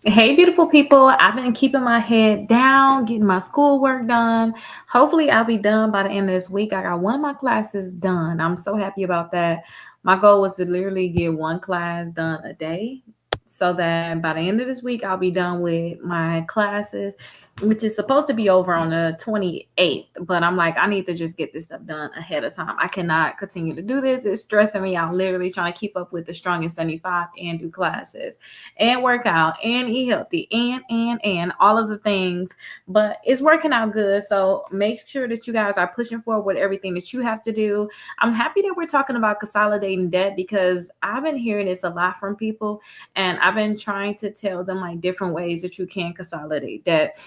Hey, beautiful people. I've been keeping my head down, getting my schoolwork done. Hopefully, I'll be done by the end of this week. I got one of my classes done. I'm so happy about that. My goal was to literally get one class done a day so that by the end of this week, I'll be done with my classes, which is supposed to be over on the 28th. But I'm like, I need to just get this stuff done ahead of time. I cannot continue to do this. It's stressing me out, literally trying to keep up with the strongest 75 and do classes and work out and eat healthy and all of the things, but it's working out good. So make sure that you guys are pushing forward with everything that you have to do. I'm happy that we're talking about consolidating debt because I've been hearing this a lot from people, and I've been trying to tell them like different ways that you can consolidate debt.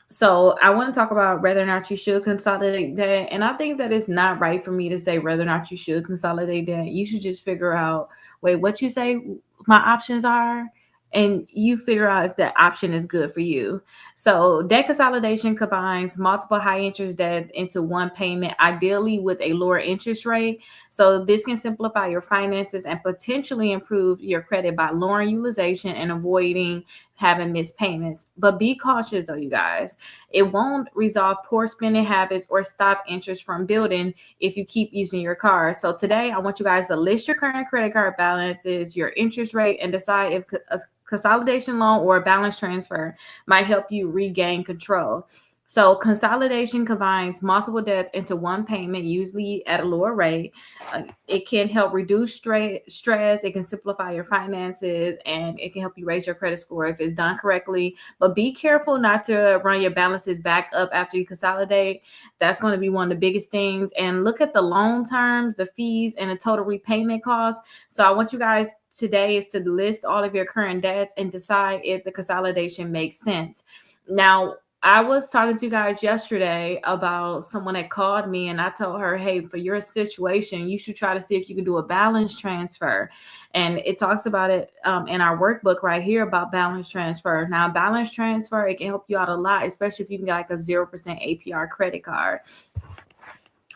So I want to talk about whether or not you should consolidate debt. And I think that it's not right for me to say whether or not you should consolidate debt. You should just figure out, wait, what you say my options are, and you figure out if that option is good for you. So debt consolidation combines multiple high interest debt into one payment, ideally with a lower interest rate. So this can simplify your finances and potentially improve your credit by lowering utilization and avoiding having missed payments. But be cautious though, you guys. It won't resolve poor spending habits or stop interest from building if you keep using your card. So today, I want you guys to list your current credit card balances, your interest rate, and decide if a consolidation loan or a balance transfer might help you regain control. So consolidation combines multiple debts into one payment, usually at a lower rate. It can help reduce stress. It can simplify your finances, and it can help you raise your credit score if it's done correctly. But be careful not to run your balances back up after you consolidate. That's going to be one of the biggest things. And look at the loan terms, the fees, and the total repayment costs. So I want you guys today is to list all of your current debts and decide if the consolidation makes sense. Now, I was talking to you guys yesterday about someone that called me, and I told her, hey, for your situation, you should try to see if you can do a balance transfer. And it talks about it in our workbook right here about balance transfer. Now, balance transfer, it can help you out a lot, especially if you can get like a 0% APR credit card.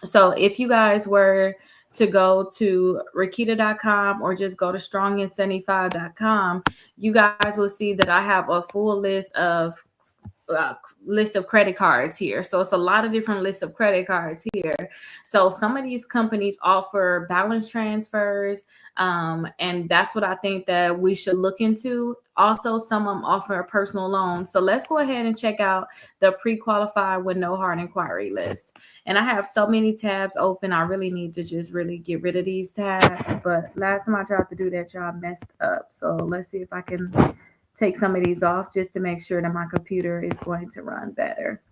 So if you guys were to go to Rakita.com or just go to strongin75.com, you guys will see that I have a full uh, list of credit cards here. So it's a lot of different lists of credit cards here. So some of these companies offer balance transfers, and that's what I think that we should look into. Also, some of them offer a personal loan. So let's go ahead and check out the pre-qualified with no hard inquiry list. And I have so many tabs open. I really need to just really get rid of these tabs. But last time I tried to do that, y'all messed up. So let's see if I can take some of these off just to make sure that my computer is going to run better.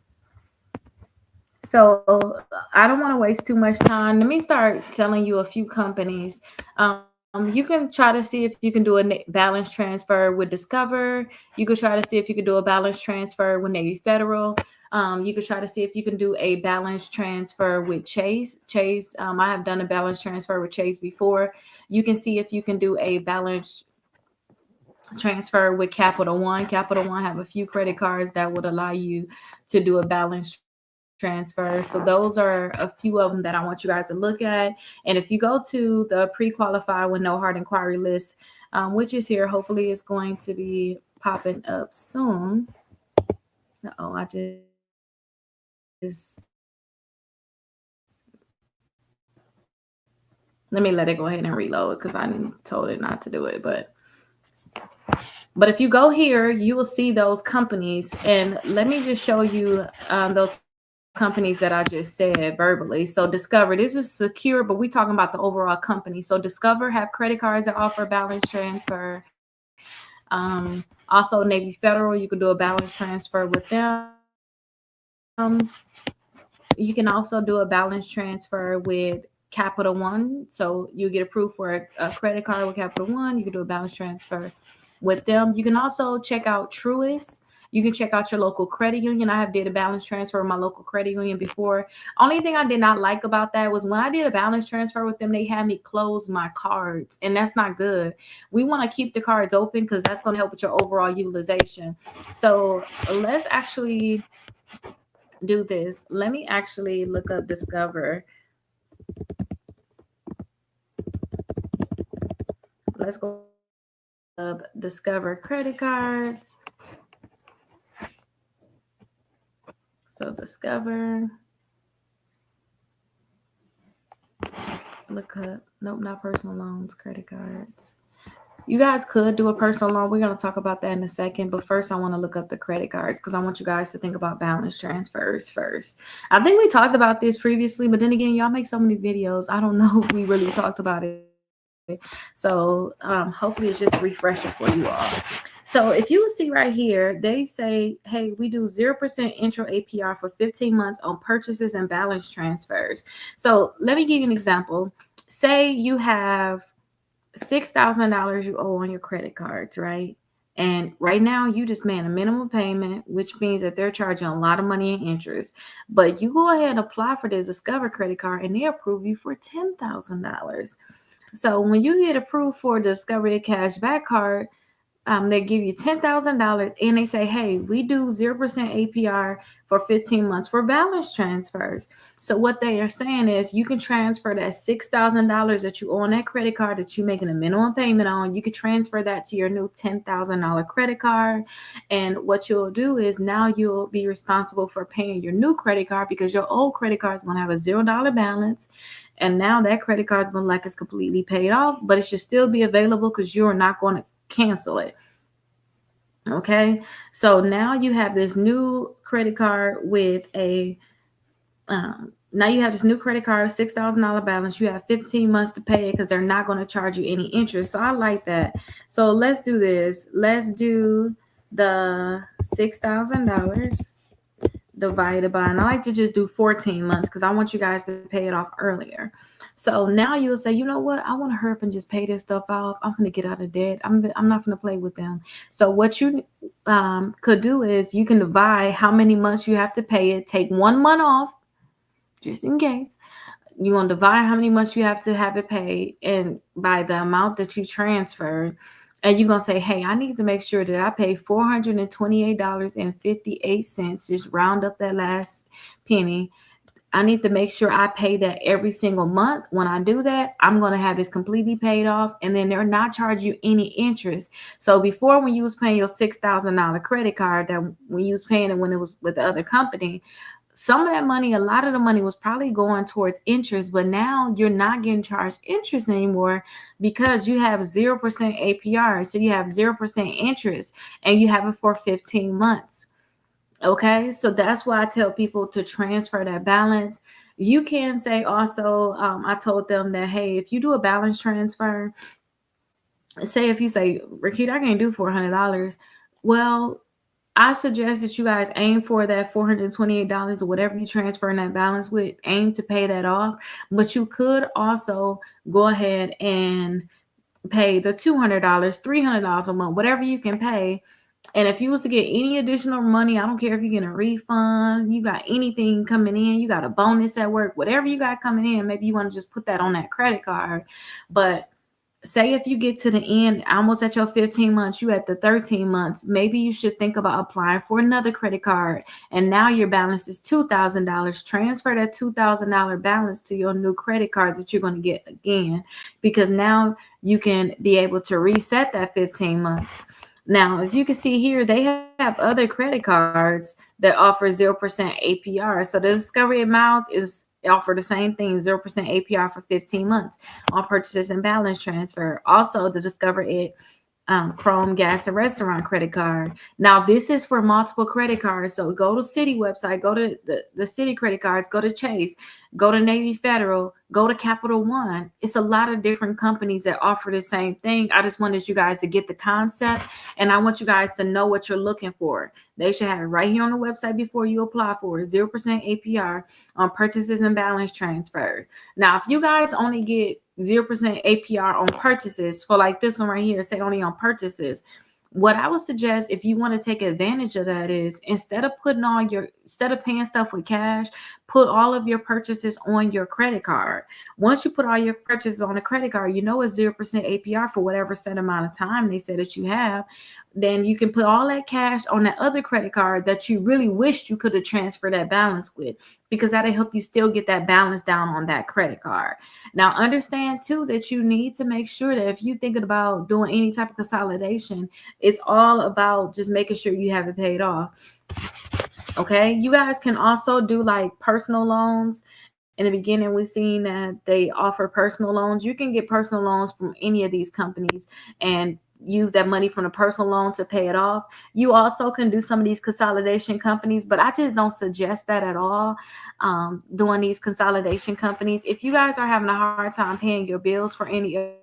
So I don't want to waste too much time. Let me start telling you a few companies. You can try to see if you can do a balance transfer with Discover. You could try to see if you could do a balance transfer with Navy Federal. You could try to see if you can do a balance transfer with Chase. Chase, I have done a balance transfer with Chase before. You can see if you can do a balance transfer with Capital One. Capital One have a few credit cards that would allow you to do a balance transfer. So those are a few of them that I want you guys to look at. And if you go to the pre-qualified with no hard inquiry list, which is here, hopefully it's going to be popping up soon. Oh, let me let it go ahead and reload because I told it not to do it. But if you go here, you will see those companies. And let me just show you those companies that I just said verbally. So Discover, this is secure, but we talking about the overall company. So Discover have credit cards that offer balance transfer. Also Navy Federal, you could do a balance transfer with them. You can also do a balance transfer with Capital One. So you get approved for a credit card with Capital One. You can do a balance transfer with them. You can also check out Truist. You can check out your local credit union. I have did a balance transfer with my local credit union before. Only thing I did not like about that was when I did a balance transfer with them, they had me close my cards, and that's not good. We want to keep the cards open because that's going to help with your overall utilization. So let's actually do this. Let me actually look up Discover. Let's go ahead and look up Discover. Discover credit cards. So Discover, look up, nope, not personal loans, credit cards. You guys could do a personal loan. We're going to talk about that in a second. But first, I want to look up the credit cards because I want you guys to think about balance transfers first. I think we talked about this previously, but then again, y'all make so many videos. I don't know if we really talked about it. So hopefully it's just a refresher for you all. So if you see right here, they say, hey, we do 0% intro APR for 15 months on purchases and balance transfers. So let me give you an example. Say you have $6,000 you owe on your credit cards, right? And right now you just made a minimum payment, which means that they're charging a lot of money in interest. But you go ahead and apply for this Discover credit card and they approve you for $10,000. So when you get approved for the Discovery Cashback card, they give you $10,000 and they say, hey, we do 0% APR for 15 months for balance transfers. So what they are saying is you can transfer that $6,000 that you owe on that credit card that you're making a minimum payment on. You can transfer that to your new $10,000 credit card. And what you'll do is now you'll be responsible for paying your new credit card because your old credit card is going to have a $0 balance. And now that credit card is going to like it's completely paid off, but it should still be available because you're not going to cancel it. Okay, so now you have this new credit card with a now you have this new credit card, $6,000 balance. You have 15 months to pay it because they're not going to charge you any interest. So I like that. So let's do this. Let's do the $6,000 divided by, and I like to just do 14 months because I want you guys to pay it off earlier. So now you'll say, you know what? I want to hurry up and just pay this stuff off. I'm going to get out of debt. I'm not going to play with them. So what you could do is you can divide how many months you have to pay it. Take 1 month off, just in case. You're going to divide how many months you have to have it paid and by the amount that you transferred. And you're going to say, hey, I need to make sure that I pay $428.58. Just round up that last penny. I need to make sure I pay that every single month. When I do that, I'm going to have this completely paid off. And then they're not charging you any interest. So before, when you was paying your $6,000 credit card, that when you was paying it when it was with the other company, some of that money, a lot of the money was probably going towards interest, but now you're not getting charged interest anymore because you have 0% APR. So you have 0% interest and you have it for 15 months. Okay, so that's why I tell people to transfer that balance. You can say also, I told them that, hey, if you do a balance transfer, say if you say, Rakita, I can't do $400. Well, I suggest that you guys aim for that $428 or whatever you transfer in that balance with, aim to pay that off. But you could also go ahead and pay the $200, $300 a month, whatever you can pay. And if you was to get any additional money, I don't care if you get a refund, you got anything coming in, you got a bonus at work, whatever you got coming in, maybe you want to just put that on that credit card. But say if you get to the end, almost at your 15 months, you at the 13 months, maybe you should think about applying for another credit card. And now your balance is $2,000. Transfer that $2,000 balance to your new credit card that you're going to get again, because now you can be able to reset that 15 months. Now, if you can see here, they have other credit cards that offer 0% APR. So the Discovery Miles is offer the same thing, 0% APR for 15 months on purchases and balance transfer. Also, the Discover It Chrome Gas and Restaurant credit card. Now, this is for multiple credit cards. So go to Citi website, go to the Citi credit cards, go to Chase, go to Navy Federal, go to Capital One. It's a lot of different companies that offer the same thing. I just wanted you guys to get the concept, and I want you guys to know what you're looking for. They should have it right here on the website before you apply for it. 0% APR on purchases and balance transfers. Now, if you guys only get 0% APR on purchases for like this one right here, say only on purchases, What I would suggest if you want to take advantage of that is instead of paying stuff with cash, put all of your purchases on your credit card. Once you put all your purchases on a credit card, you know it's 0% APR for whatever set amount of time they said that you have. Then you can put all that cash on that other credit card that you really wished you could have transferred that balance with, because that'll help you still get that balance down on that credit card. Now, understand too that you need to make sure that if you're thinking about doing any type of consolidation, it's all about just making sure you have it paid off. Okay. You guys can also do like personal loans. In the beginning, we seen that they offer personal loans. You can get personal loans from any of these companies and use that money from the personal loan to pay it off. You also can do some of these consolidation companies, but I just don't suggest that at all. Doing these consolidation companies, if you guys are having a hard time paying your bills for any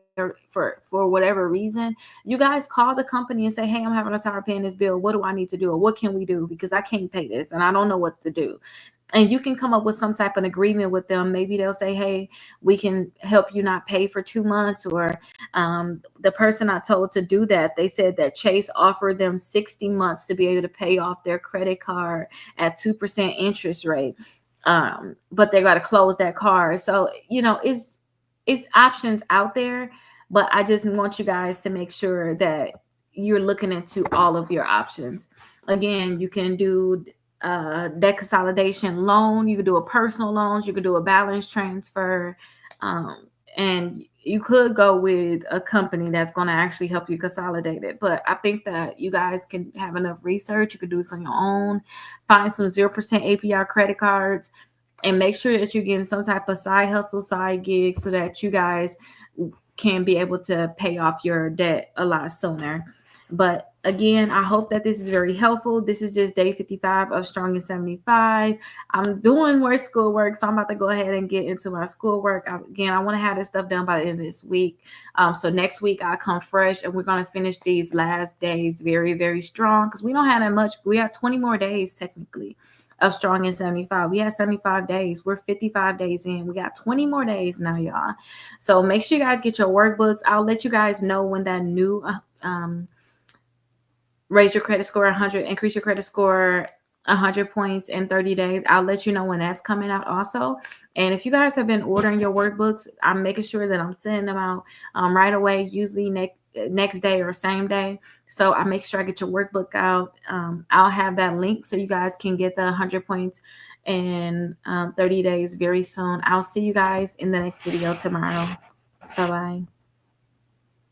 for whatever reason, you guys call the company and say, hey, I'm having a hard time paying this bill. What do I need to do? Or what can we do? Because I can't pay this and I don't know what to do. And you can come up with some type of agreement with them. Maybe they'll say, hey, we can help you not pay for 2 months. Or the person I told to do that, they said that Chase offered them 60 months to be able to pay off their credit card at 2% interest rate. But they got to close that card. So, it's options out there, but I just want you guys to make sure that you're looking into all of your options. Again, you can do debt consolidation loan, you could do a personal loans, you could do a balance transfer, and you could go with a company that's going to actually help you consolidate it. But I think that you guys can have enough research. You could do this on your own, find some 0% APR credit cards, and make sure that you're getting some type of side hustle, side gig, so that you guys can be able to pay off your debt a lot sooner. But again, I hope that this is very helpful. This is just day 55 of Strong in 75. I'm doing more schoolwork, so I'm about to go ahead and get into my schoolwork. Again, I want to have this stuff done by the end of this week. So next week I come fresh, and we're going to finish these last days very, very strong, because we don't have that much. We have 20 more days technically of Strong in 75. We had 75 days. We're 55 days in. We got 20 more days now, y'all. So make sure you guys get your workbooks. I'll let you guys know when that new raise your credit score 100, increase your credit score 100 points in 30 days. I'll let you know when that's coming out also. And if you guys have been ordering your workbooks, I'm making sure that I'm sending them out right away, usually next day or same day. So I make sure I get your workbook out. I'll have that link so you guys can get the 100 points in 30 days very soon. I'll see you guys in the next video tomorrow. Bye-bye.